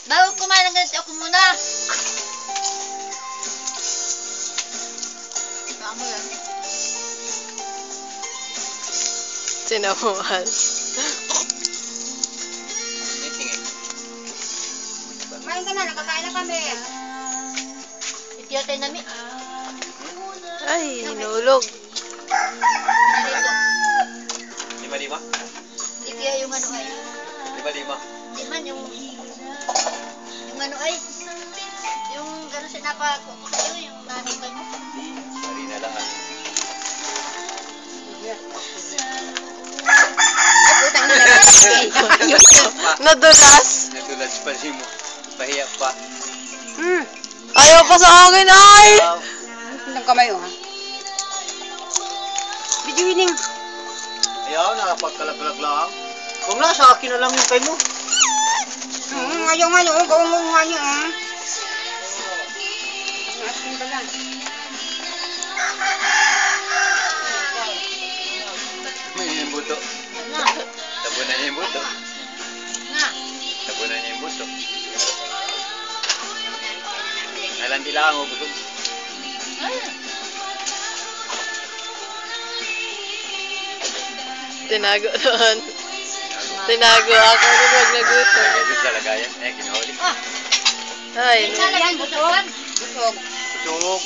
Bago kumain ng ganito, ako muna. Baka mo yan. Sinamuhan. Kumain ka na, nakakain na kami. Itiyo tayo namin. Ay, hinulog. Pinalito. Lima-lima? Itiyo yung ano ay. Lima-lima? Di man yung ano ay. Yung gano'n sinapa ko sa'yo, yung nanipay mo. Mari na lang. Utang na lang. Nadulas. Natulad pa rin mo. Pahiya pa. Ayaw pa sa akin, ay! Ang kamay oh ha. Video winning. Ayaw, nakapagkalaglag lang. Kung na, sa akin na lang yung kay mo. Ayaw nga yun, gawin mo nga yun ah. Asin ba lang? May yung buto. Na. Tabunan niya yung buto. Na. Tabunan niya yung buto. Nalanti lang ako busog. Ay. Tinago doon. Tinago ako rin wag nagutom. Nagagod sa lagayan. Eh, kinahuli. Ah. Ay, Yan, busog. Busog. Busog.